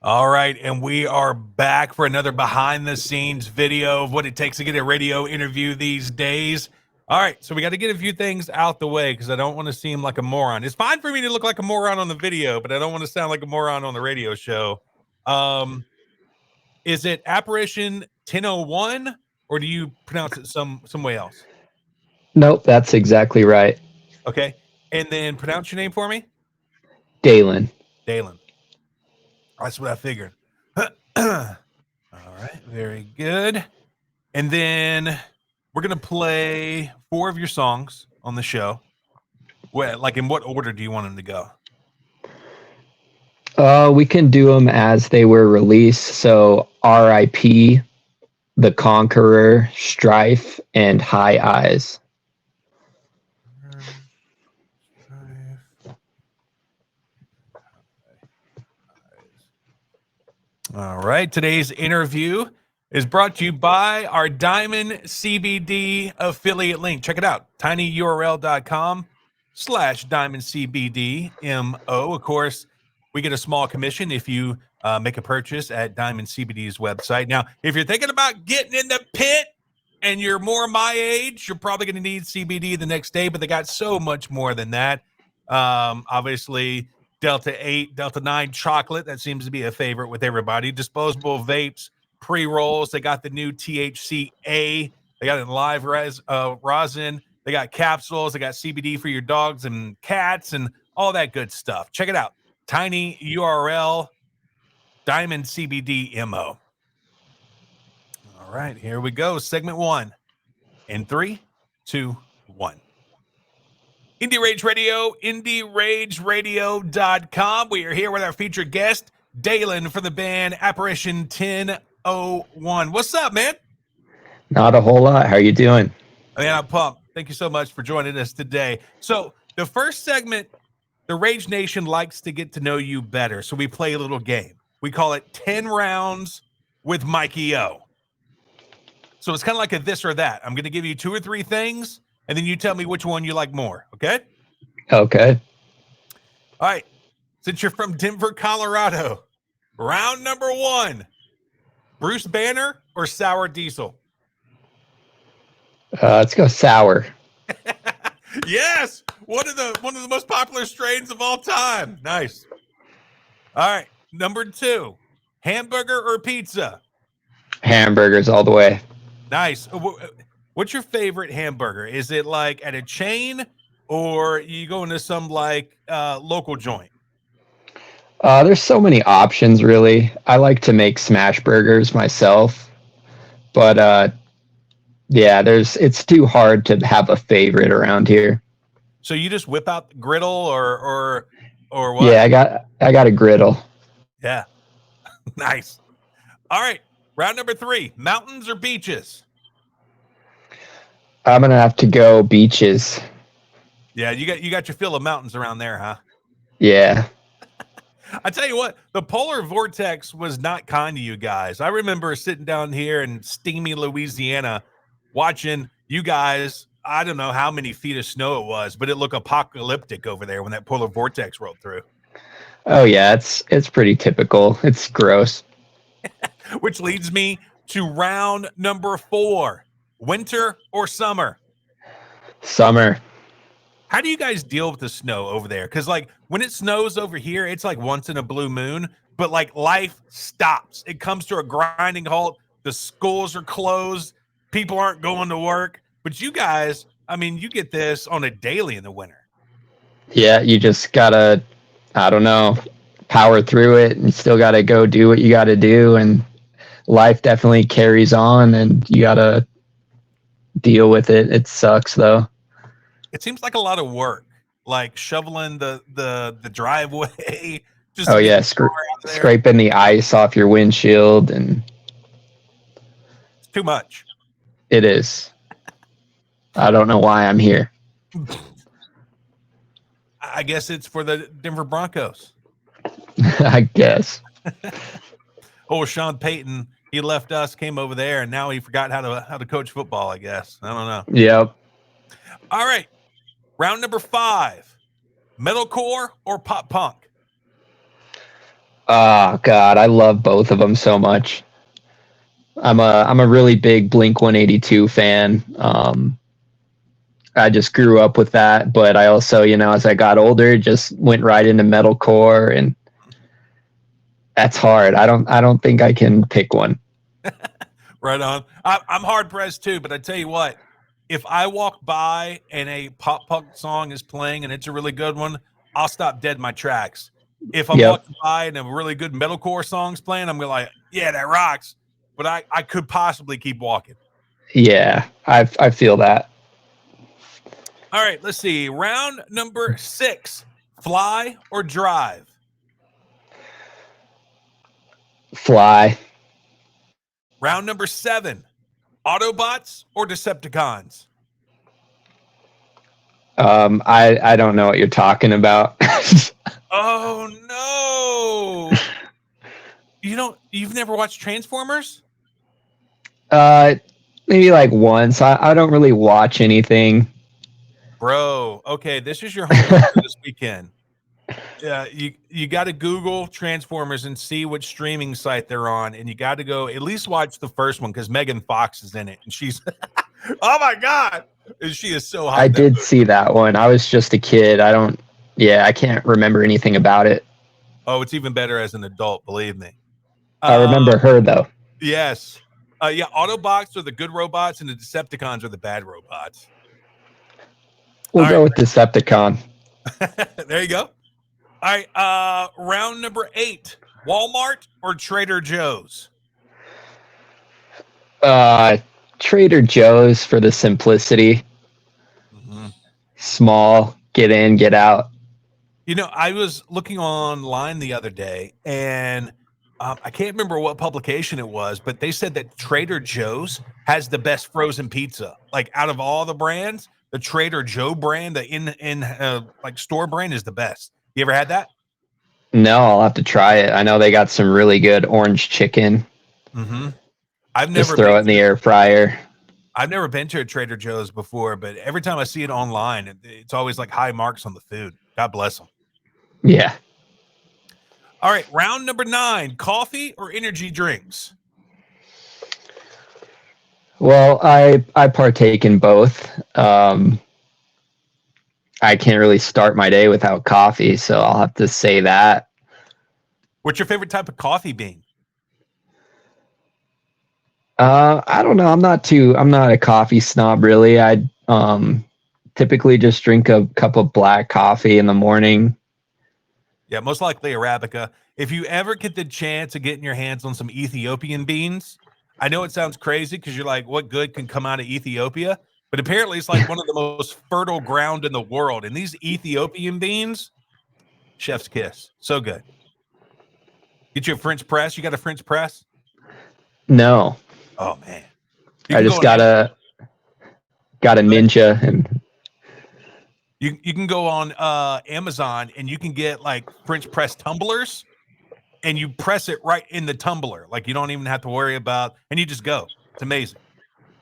All right, and we are back for another behind-the-scenes video of what it takes to get a radio interview these days. All right, so we got to get a few things out the way because I don't want to seem like a moron. It's fine for me to look like a moron on the video, but I don't want to sound like a moron on the radio show. Is it Apparition 1001, or do you pronounce it some way else? Nope, that's exactly right. Okay, and then pronounce your name for me. Dalen. Dalen. That's what I figured. All right, very good. And then we're going to play 4 of your songs on the show. Like, in what order do you want them to go? We can do them as they were released. So R.I.P., The Conqueror, Strife, and High Eyes. All right. Today's interview is brought to you by our Diamond CBD affiliate link. Check it out. tinyurl.com/DiamondCBDMO. Of course, we get a small commission if you make a purchase at Diamond CBD's website. Now, if you're thinking about getting in the pit and you're more my age, you're probably going to need CBD the next day, but they got so much more than that. Obviously, Delta 8, Delta 9 chocolate. That seems to be a favorite with everybody. Disposable vapes, pre-rolls. They got the new THCA. They got it in live rosin. They got capsules. They got CBD for your dogs and cats and all that good stuff. Check it out. Tiny URL, Diamond CBD MO. All right, here we go. Segment 1 in 3, 2, 1. Indie Rage Radio, IndieRageRadio.com. We are here with our featured guest, Dalen, from the band Apparition 1001. What's up, man? Not a whole lot. How are you doing? Man, I'm pumped. Thank you so much for joining us today. So the first segment, the Rage Nation likes to get to know you better, so we play a little game. We call it 10 Rounds with Mikey O. So it's kind of like a this or that. I'm going to give you 2 or 3 things, and then you tell me which one you like more, okay? Okay. All right. Since you're from Denver, Colorado, round number 1, Bruce Banner or Sour Diesel? Let's go sour. Yes, one of the most popular strains of all time. Nice. All right, number 2, hamburger or pizza? Hamburgers all the way. Nice. What's your favorite hamburger? Is it like at a chain, or you go into some like local joint? There's so many options, really. I like to make smash burgers myself, but yeah, it's too hard to have a favorite around here. So you just whip out the griddle or what? Yeah, I got a griddle. Yeah. Nice. All right. Round number 3, mountains or beaches? I'm gonna have to go beaches. Yeah, you got your fill of mountains around there, huh? Yeah. I tell you what, the polar vortex was not kind to you guys. I remember sitting down here in steamy Louisiana watching you guys. I don't know how many feet of snow it was, but it looked apocalyptic over there when that polar vortex rolled through. Oh yeah, it's pretty typical. It's gross. Which leads me to round number 4, winter or summer? Summer. How do you guys deal with the snow over there? Because like when it snows over here, it's like once in a blue moon, but like life stops. It comes to a grinding halt. The schools are closed. People aren't going to work. But you guys, I mean, you get this on a daily in the winter. Yeah, you just gotta, I don't know, power through it, and you still gotta go do what you gotta do, and life definitely carries on, and you gotta deal with it. It sucks though. It seems like a lot of work, like shoveling the driveway. Just oh yeah, scraping the ice off your windshield, and it's too much. It is. I don't know why I'm here. I guess it's for the Denver Broncos. I guess. Oh, Sean Payton, he left us, came over there, and now he forgot how to coach football, I guess. I don't know. Yep. All right. Round number 5, metalcore or pop punk? Oh God, I love both of them so much. I'm a really big Blink 182 fan. I just grew up with that, but I also, as I got older, just went right into metalcore, and that's hard. I don't think I can pick one. Right on. I'm hard pressed too, but I tell you what, if I walk by and a pop punk song is playing and it's a really good one, I'll stop dead in my tracks. If I'm Yep. walking by and a really good metalcore song's playing, I'm gonna like, yeah, that rocks. But I could possibly keep walking. Yeah, I feel that. All right, let's see. Round number 6: fly or drive. Fly. Round number 7: Autobots or Decepticons. I don't know what you're talking about. Oh no! You've never watched Transformers? uh, Maybe like once. I don't really watch anything. Bro, okay, this is your homework for this weekend. Yeah, you got to Google Transformers and see what streaming site they're on, and you got to go at least watch the first one because Megan Fox is in it, and she's oh my god, and she is so hot. I did see that one. I was just a kid. I can't remember anything about it. Oh, it's even better as an adult, believe me. I remember her though. Yes. Yeah, Autobots are the good robots, and the Decepticons are the bad robots. We'll go with Decepticon. There you go. All right, round number 8: Walmart or Trader Joe's. Trader Joe's for the simplicity. Mm-hmm. Small, get in, get out. I was looking online the other day, and I can't remember what publication it was, but they said that Trader Joe's has the best frozen pizza. Like out of all the brands, the Trader Joe brand, the in like store brand, is the best. You ever had that? No, I'll have to try it. I know they got some really good orange chicken. Mm-hmm. I've Just never throw it in the air fryer. I've never been to a Trader Joe's before, but every time I see it online, it's always like high marks on the food. God bless them. Yeah. All right, round number 9: coffee or energy drinks. Well, I partake in both. I can't really start my day without coffee, so I'll have to say that. What's your favorite type of coffee bean? I don't know. I'm not a coffee snob really. I typically just drink a cup of black coffee in the morning. Yeah, most likely Arabica. If you ever get the chance of getting your hands on some Ethiopian beans, I know it sounds crazy because you're like, what good can come out of Ethiopia? But apparently it's like one of the most fertile ground in the world. And these Ethiopian beans, chef's kiss. So good. Get you a French press. You got a French press? No, Oh, man. I just got a Ninja, and you can go on Amazon and you can get like French press tumblers, and you press it right in the tumbler. Like you don't even have to worry about, and you just go. It's amazing.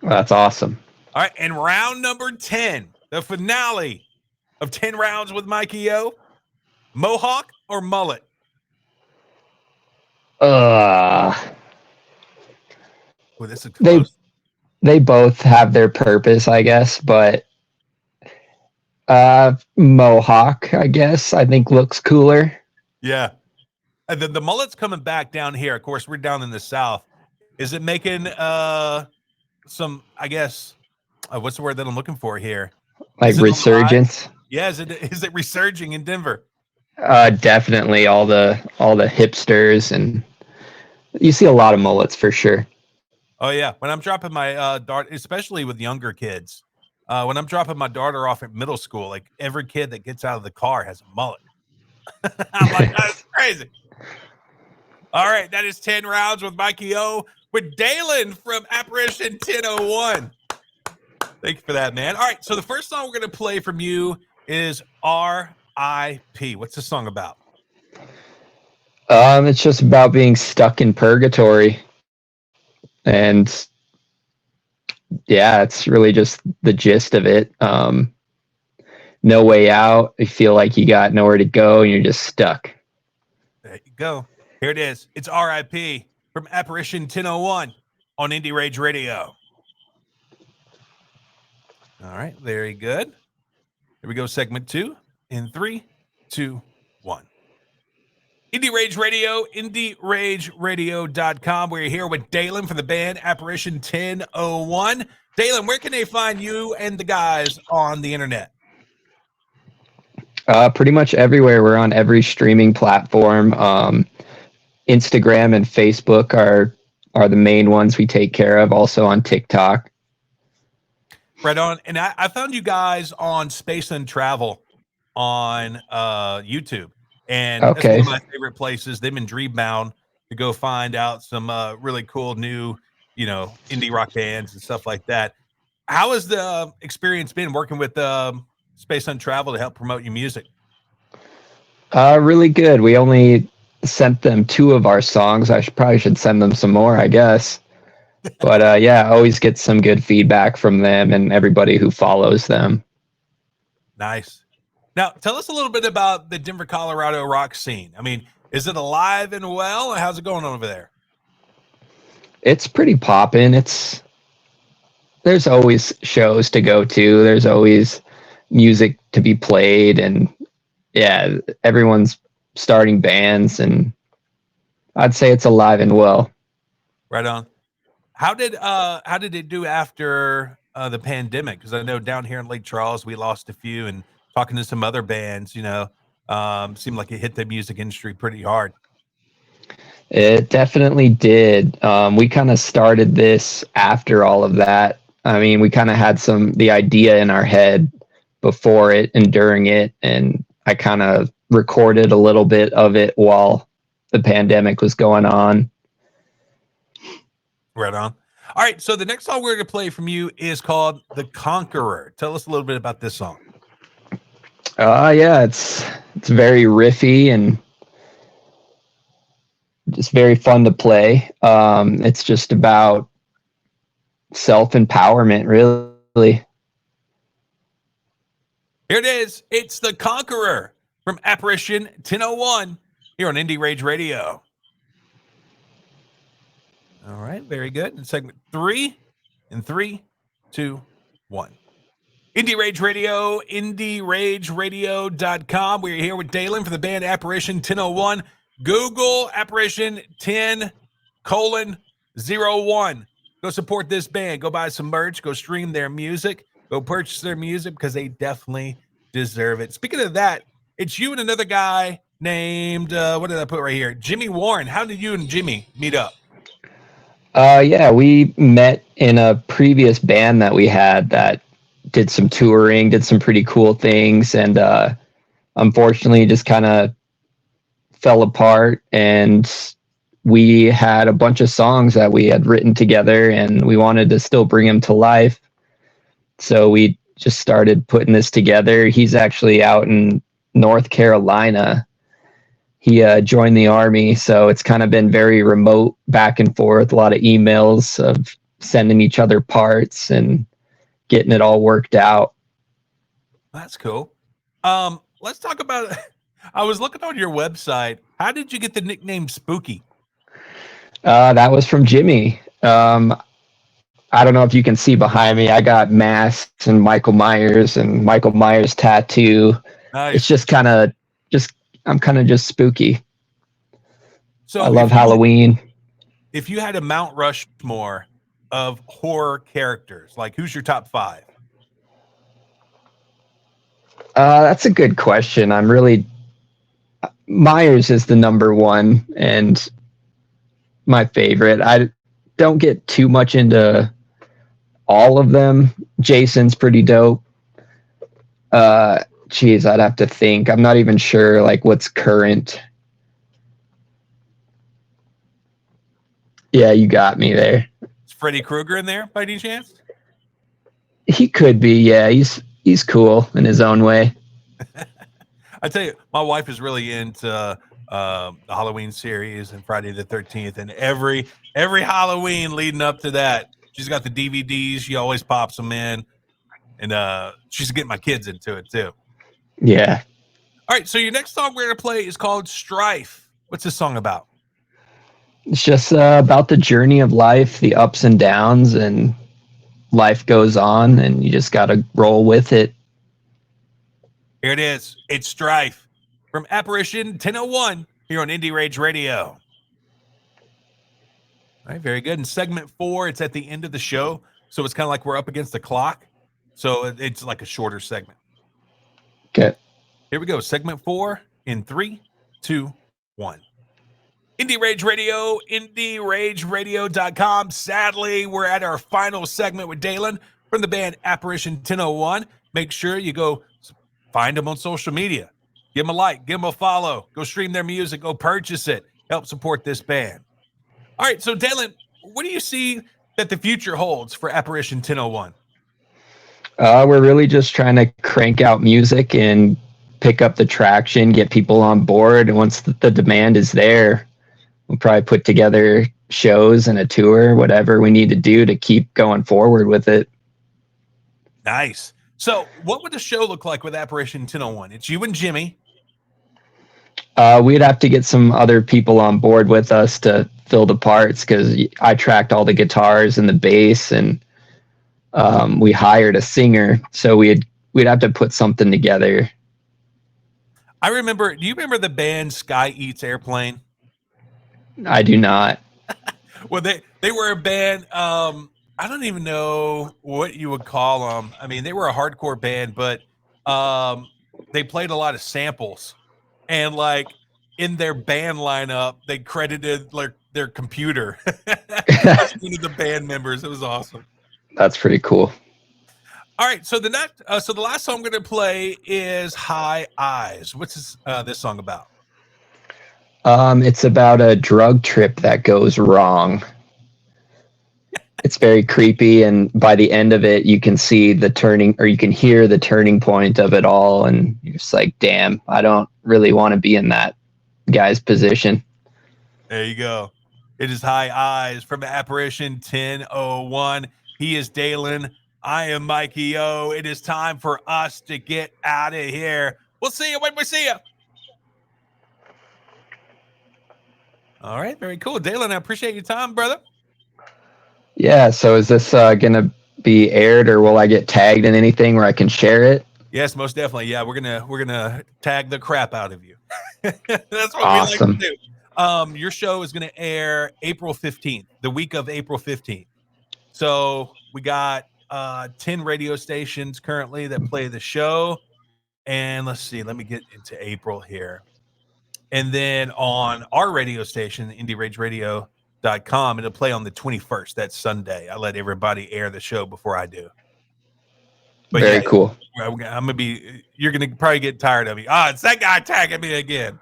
that's awesome. All right, and round number 10, the finale of 10 rounds with Mikey O. Mohawk or mullet? Uh, Well, this is close. they both have their purpose, I guess, but Mohawk, I guess, I think looks cooler. Yeah. And then the mullet's coming back down here. Of course, we're down in the South. Is it making some, I guess, what's the word that I'm looking for here? Like resurgence. Yeah, is it resurging in Denver? Definitely all the hipsters, and you see a lot of mullets for sure. Oh yeah, when I'm dropping my daughter, especially with younger kids, when I'm dropping my daughter off at middle school, like every kid that gets out of the car has a mullet. I'm like, that's crazy. All right, that is 10 rounds with Mikey O with Dalen from Apparition 1001. Thank you for that, man. All right, so the first song we're going to play from you is R.I.P. What's the song about? It's just about being stuck in purgatory. And yeah, it's really just the gist of it. No way out. You feel like you got nowhere to go and you're just stuck. There you go. Here it is. It's RIP from Apparition 1001 on Indie Rage Radio. All right, very good. Here we go, segment 2 in 3, 2, 1. Indie Rage Radio, IndieRageRadio.com. We're here with Dalen from the band Apparition 1001. Dalen, where can they find you and the guys on the internet? Pretty much everywhere. We're on every streaming platform. Instagram and Facebook are the main ones we take care of. Also on TikTok. Right on. And I found you guys on Space Untravel on YouTube. And That's one of my favorite places. Them in Dreambound to go find out some really cool new, indie rock bands and stuff like that. How has the experience been working with Space Untravel to help promote your music? Really good. We only sent them 2 of our songs. I probably should send them some more, I guess. But yeah, I always get some good feedback from them and everybody who follows them. Nice. Now, tell us a little bit about the Denver, Colorado rock scene. I mean, is it alive and well? How's it going over there? It's pretty poppin'. There's always shows to go to. There's always music to be played, and yeah, everyone's starting bands, and I'd say it's alive and well. Right on. How did it do after the pandemic? Because I know down here in Lake Charles we lost a few, and talking to some other bands, seemed like it hit the music industry pretty hard. It definitely did. We kind of started this after all of that. I mean, we kind of had the idea in our head before it and during it, and I kind of recorded a little bit of it while the pandemic was going on. Right on. All right, so the next song we're going to play from you is called The Conqueror. Tell us a little bit about this song. Yeah, it's very riffy and just very fun to play. It's just about self-empowerment, really. Here it is. It's The Conqueror from Apparition 1001 here on Indie Rage Radio. All right, very good. In segment 3 in 3, 2, 1. Indie Rage Radio, IndieRageRadio.com. We're here with Dalen for the band Apparition 1001. Google Apparition 10:01. Go support this band. Go buy some merch. Go stream their music. Go purchase their music because they definitely deserve it. Speaking of that, it's you and another guy named, what did I put right here? Jimmy Warren. How did you and Jimmy meet up? Yeah, we met in a previous band that we had that did some touring, did some pretty cool things, and unfortunately just kind of fell apart. And we had a bunch of songs that we had written together, and we wanted to still bring them to life. So we just started putting this together. He's actually out in North Carolina. He joined the Army, so it's kind of been very remote, back and forth, a lot of emails of sending each other parts and getting it all worked out. That's cool. Let's talk about, I was looking on your website. How did you get the nickname Spooky? That was from Jimmy. I don't know if you can see behind me. I got masks and Michael Myers tattoo. Nice. It's just I'm kind of just spooky. So I love Halloween. If you had a Mount Rushmore of horror characters, like who's your top 5? That's a good question. Myers is the number 1 and my favorite. I don't get too much into all of them. Jason's pretty dope. I'd have to think. I'm not even sure like what's current. Yeah, you got me there. Is Freddy Krueger in there by any chance? He could be. Yeah, he's cool in his own way. I tell you, my wife is really into the Halloween series and Friday the 13th, and every Halloween leading up to that, she's got the DVDs. She always pops them in, and she's getting my kids into it too. Yeah. All right, so your next song we're gonna play is called Strife. What's this song about? It's just about the journey of life, the ups and downs, and life goes on, and you just got to roll with it. Here it is. It's Strife from Apparition 1001 here on Indie Rage Radio. All right, very good. In segment 4, it's at the end of the show, so it's kind of like we're up against the clock. So it's like a shorter segment. Okay. Here we go. Segment 4 in 3, 2, 1. Indie Rage Radio, IndieRageRadio.com. Sadly, we're at our final segment with Dalen from the band Apparition 1001. Make sure you go find them on social media. Give them a like, give them a follow. Go stream their music, go purchase it. Help support this band. All right, so Dalen, what do you see that the future holds for Apparition 1001? We're really just trying to crank out music and pick up the traction, get people on board. And once the demand is there, we'll probably put together shows and a tour, whatever we need to do to keep going forward with it. Nice. So what would the show look like with Apparition 1001? It's you and Jimmy. We'd have to get some other people on board with us to fill the parts, because I tracked all the guitars and the bass, and we hired a singer, so we'd have to put something together. I remember. Do you remember the band Sky Eats Airplane? I do not. Well, they were a band. I don't even know what you would call them. I mean, they were a hardcore band, but they played a lot of samples, and like in their band lineup, they credited like their computer as one of the band members. It was awesome. That's pretty cool. All right, so the last song I'm going to play is High Eyes. What's this song about? It's about a drug trip that goes wrong. It's very creepy, and by the end of it, you can see the turning, or you can hear the turning point of it all, and you're just like, damn, I don't really want to be in that guy's position. There you go. It is High Eyes from Apparition 1001. He is Dalen. I am Mikey O. It is time for us to get out of here. We'll see you when we see you. All right, very cool. Dalen, I appreciate your time, brother. Yeah, so is this going to be aired, or will I get tagged in anything where I can share it? Yes, most definitely. Yeah, we're gonna tag the crap out of you. That's what Awesome. we like to do. Your show is gonna air April 15th, the week of April 15th. So we got 10 radio stations currently that play the show. And let's see, let me get into April here. And then on our radio station, IndieRageRadio.com, it'll play on the 21st. That's Sunday. I let everybody air the show before I do. But Very cool. you're going to probably get tired of me. It's that guy tagging me again.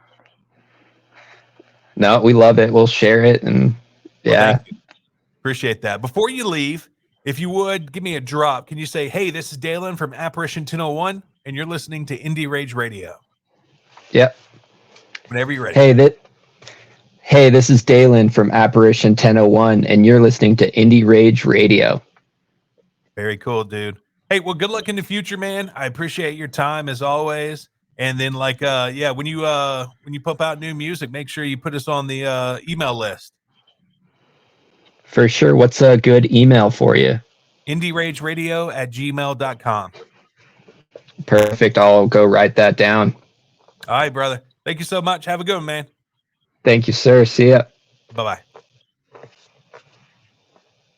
No, we love it. We'll share it. And yeah. Well, appreciate that. Before you leave, if you would give me a drop, can you say, hey, this is Dalen from Apparition 1001, and you're listening to Indie Rage Radio. Yep. Whenever you're ready. Hey, this is Dalen from Apparition 1001, and you're listening to Indie Rage Radio. Very cool, dude. Hey, well, good luck in the future, man. I appreciate your time as always. And then, like, when you pump out new music, make sure you put us on the email list. For sure. What's a good email for you? IndieRageRadio@gmail.com. Perfect. I'll go write that down. All right, brother. Thank you so much. Have a good one, man. Thank you, sir. See ya. Bye-bye.